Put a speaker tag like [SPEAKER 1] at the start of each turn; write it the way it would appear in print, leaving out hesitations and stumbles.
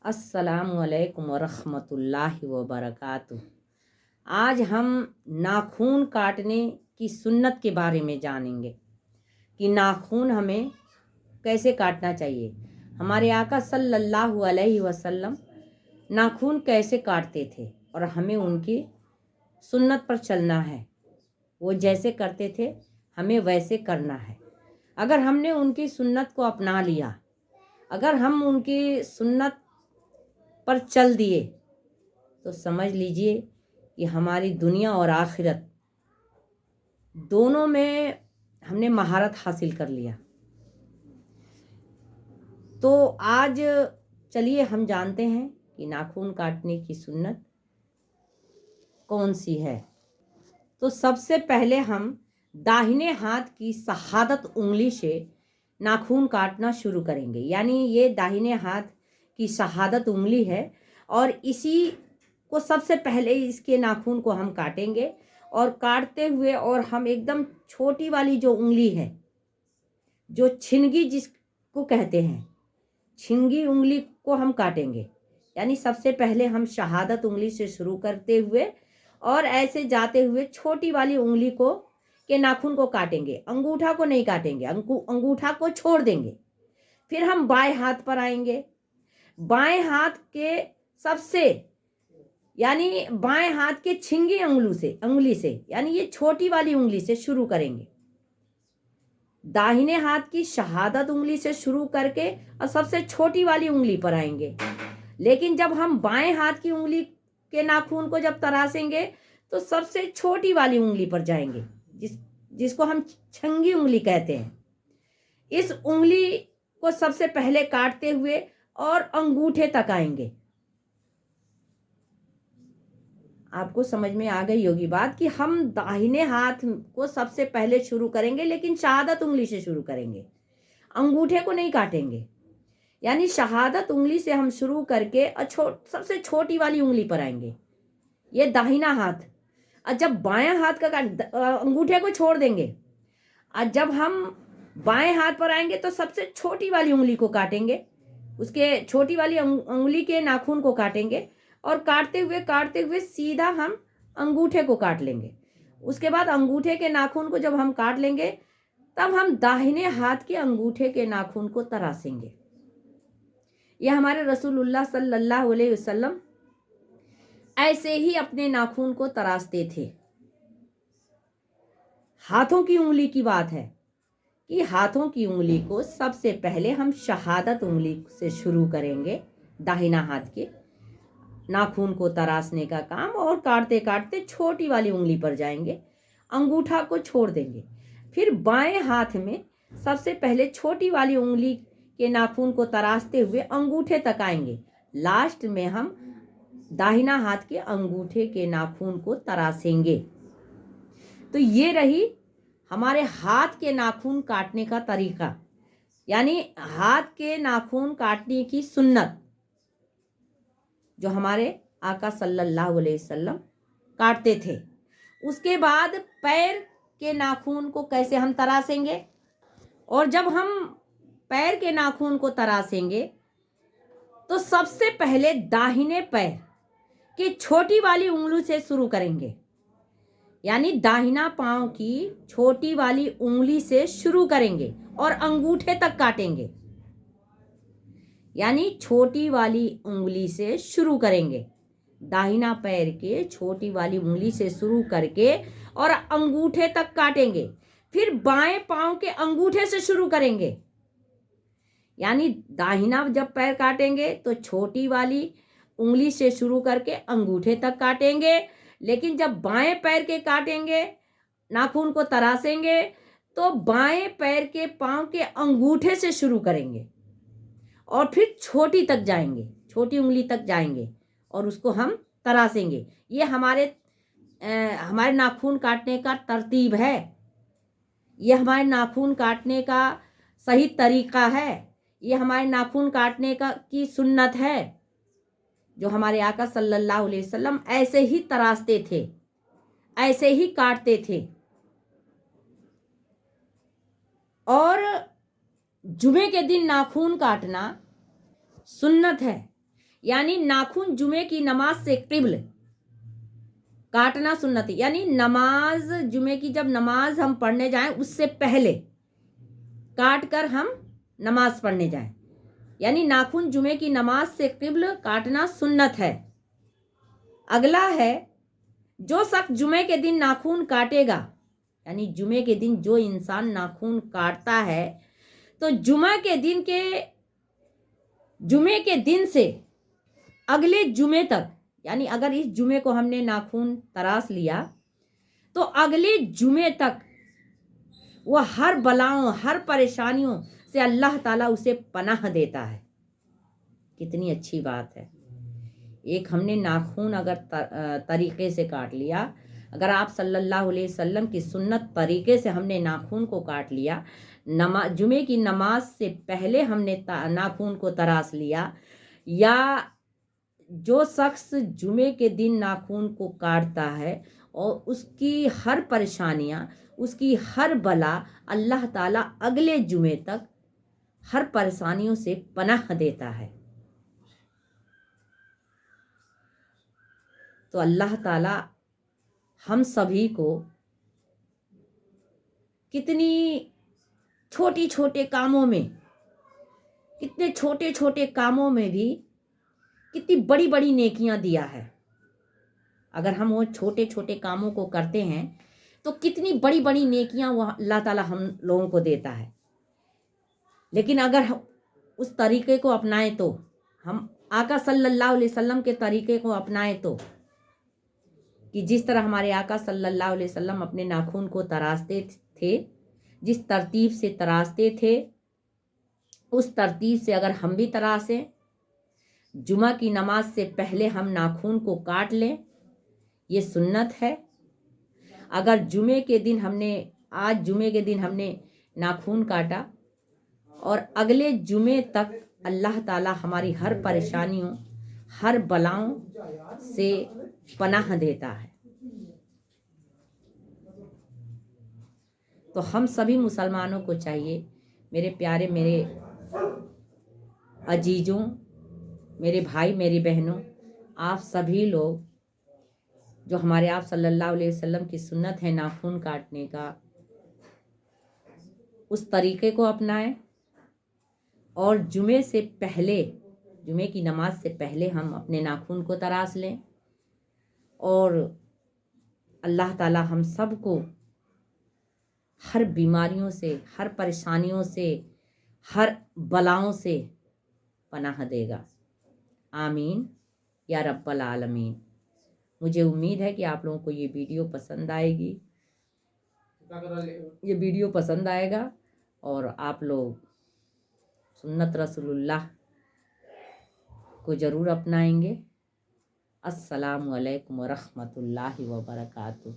[SPEAKER 1] अस्सलामुअलैकुम वरहमतुल्लाहि वबरकातुह। आज हम नाखून काटने की सुन्नत के बारे में जानेंगे कि नाखून हमें कैसे काटना चाहिए। हमारे आका सल्लल्लाहु अलैहि वसल्लम नाखून कैसे काटते थे और हमें उनकी सुन्नत पर चलना है। वो जैसे करते थे हमें वैसे करना है। अगर हमने उनकी सुन्नत को अपना लिया, अगर हम उनकी सुन्नत पर चल दिए तो समझ लीजिए कि हमारी दुनिया और आखिरत दोनों में हमने महारत हासिल कर लिया। तो आज चलिए हम जानते हैं कि नाखून काटने की सुन्नत कौन सी है। तो सबसे पहले हम दाहिने हाथ की शहादत उंगली से नाखून काटना शुरू करेंगे। यानी ये दाहिने हाथ की शहादत उंगली है और इसी को सबसे पहले इसके नाखून को हम काटेंगे। और काटते हुए और हम एकदम छोटी वाली जो उंगली है, जो छिनगी जिसको कहते हैं, छिनगी उंगली को हम काटेंगे। यानी सबसे पहले हम शहादत उंगली से शुरू करते हुए और ऐसे जाते हुए छोटी वाली उंगली को के नाखून को काटेंगे। अंगूठा को नहीं काटेंगे, अंगूठा को छोड़ देंगे। फिर हम बाएं हाथ पर आएंगे। बाएं हाथ के सबसे यानी बाएं हाथ के छिंगी उंगली से यानी ये छोटी वाली उंगली से शुरू करेंगे। दाहिने हाथ की शहादत उंगली से शुरू करके और सबसे छोटी वाली उंगली पर आएंगे। लेकिन जब हम बाएं हाथ की उंगली के नाखून को जब तराशेंगे तो सबसे छोटी वाली उंगली पर जाएंगे, जिसको हम छंगी उंगली कहते हैं। इस उंगली को सबसे पहले काटते हुए और अंगूठे तक आएंगे। आपको समझ में आ गई होगी बात कि हम दाहिने हाथ को सबसे पहले शुरू करेंगे, लेकिन शहादत उंगली से शुरू करेंगे, अंगूठे को नहीं काटेंगे। यानी शहादत उंगली से हम शुरू करके और सबसे छोटी वाली उंगली पर आएंगे, ये दाहिना हाथ। और जब बायां हाथ का अंगूठे को छोड़ देंगे और जब हम बाएं हाथ पर आएंगे तो सबसे छोटी वाली उंगली को काटेंगे, उसके छोटी वाली उंगली के नाखून को काटेंगे और काटते हुए सीधा हम अंगूठे को काट लेंगे। उसके बाद अंगूठे के नाखून को जब हम काट लेंगे तब हम दाहिने हाथ के अंगूठे के नाखून को तराशेंगे। यह हमारे रसूलुल्लाह सल्लल्लाहु अलैहि वसल्लम ऐसे ही अपने नाखून को तराशते थे। हाथों की उंगली की बात है कि हाथों की उंगली को सबसे पहले हम शहादत उंगली से शुरू करेंगे, दाहिना हाथ के नाखून को तराशने का काम, और काटते काटते छोटी वाली उंगली पर जाएंगे, अंगूठा को छोड़ देंगे। फिर बाएं हाथ में सबसे पहले छोटी वाली उंगली के नाखून को तराशते हुए अंगूठे तक आएंगे। लास्ट में हम दाहिना हाथ के अंगूठे के नाखून को तराशेंगे। तो ये रही हमारे हाथ के नाखून काटने का तरीका, यानी हाथ के नाखून काटने की सुन्नत जो हमारे आका सल्लल्लाहु अलैहि वसल्लम काटते थे। उसके बाद पैर के नाखून को कैसे हम तराशेंगे, और जब हम पैर के नाखून को तराशेंगे तो सबसे पहले दाहिने पैर की छोटी वाली उंगली से शुरू करेंगे। यानी दाहिना पांव की छोटी वाली उंगली से शुरू करेंगे और अंगूठे तक काटेंगे। यानी छोटी वाली उंगली से शुरू करेंगे, दाहिना पैर के छोटी वाली उंगली से शुरू करके और अंगूठे तक काटेंगे। फिर बाएं पांव के अंगूठे से शुरू करेंगे। यानी दाहिना जब पैर काटेंगे तो छोटी वाली उंगली से शुरू करके अंगूठे तक काटेंगे, लेकिन जब बाएं पैर के काटेंगे, नाखून को तराशेंगे, तो बाएं पैर के पांव के अंगूठे से शुरू करेंगे और फिर छोटी तक जाएंगे, छोटी उंगली तक जाएंगे और उसको हम तराशेंगे। ये हमारे नाखून काटने का तरतीब है, ये हमारे नाखून काटने का सही तरीका है, ये हमारे नाखून काटने की सुन्नत है जो हमारे आका सल्लल्लाहु अलैहि वसल्लम ऐसे ही तराशते थे, ऐसे ही काटते थे। और जुमे के दिन नाखून काटना सुन्नत है। यानी नाखून जुमे की नमाज से क़िब्ल काटना सुन्नत है। यानी नमाज जुमे की जब नमाज हम पढ़ने जाएं उससे पहले काट कर हम नमाज पढ़ने जाएं, यानी नाखून जुमे की नमाज से क़िब्ल काटना सुन्नत है। अगला है, जो शख्स जुमे के दिन नाखून काटेगा, यानी जुमे के दिन जो इंसान नाखून काटता है तो जुमे के दिन से अगले जुमे तक, यानी अगर इस जुमे को हमने नाखून तराश लिया तो अगले जुमे तक वह हर बलाओं हर परेशानियों से अल्लाह ताला उसे पनाह देता है। कितनी अच्छी बात है। एक हमने नाखून अगर तरीके से काट लिया, अगर आप सल्लल्लाहु अलैहि वसल्लम की सुन्नत तरीके से हमने नाखून को काट लिया, जुमे की नमाज से पहले हमने नाखून को तराश लिया, या जो शख्स जुमे के दिन नाखून को काटता है और उसकी हर परेशानियां, उसकी हर बला अल्लाह ताला अगले जुमे तक हर परेशानियों से पनाह देता है। तो अल्लाह ताला हम सभी को कितनी छोटी छोटे कामों में, कितने छोटे छोटे कामों में भी कितनी बड़ी बड़ी नेकियां दिया है। अगर हम वो छोटे छोटे कामों को करते हैं तो कितनी बड़ी बड़ी नेकियां वो अल्लाह ताला हम लोगों को देता है। लेकिन अगर हम उस तरीके को अपनाएं, तो हम आका सल्लल्लाहु अलैहि वसल्लम के तरीके को अपनाएं, तो कि जिस तरह हमारे आका सल्लल्लाहु अलैहि वसल्लम अपने नाखून को तराशते थे, जिस तरतीब से तराशते थे, उस तरतीब से अगर हम भी तराशें, जुमा की नमाज से पहले हम नाखून को काट लें, ये सुन्नत है। अगर जुमे के दिन हमने नाखून काटा और अगले जुमे तक अल्लाह ताला हमारी हर परेशानियों हर बलाओं से पनाह देता है। तो हम सभी मुसलमानों को चाहिए, मेरे प्यारे, मेरे अजीजों, मेरे भाई, मेरी बहनों, आप सभी लोग जो हमारे आप सल्लल्लाहु अलैहि वसल्लम की सुन्नत है नाखून काटने का, उस तरीके को अपनाएं और जुमे की नमाज से पहले हम अपने नाखून को तराश लें। और अल्लाह ताला हम सबको हर बीमारियों से, हर परेशानियों से, हर बलाओं से पनाह देगा। आमीन या रब्बल आलमीन। मुझे उम्मीद है कि आप लोगों को ये वीडियो पसंद आएगा और आप लोग सुन्नत रसूलुल्लाह को ज़रूर अपनाएंगे। अस्सलामु अलैकुम व रहमतुल्लाहि व बरकातुहू।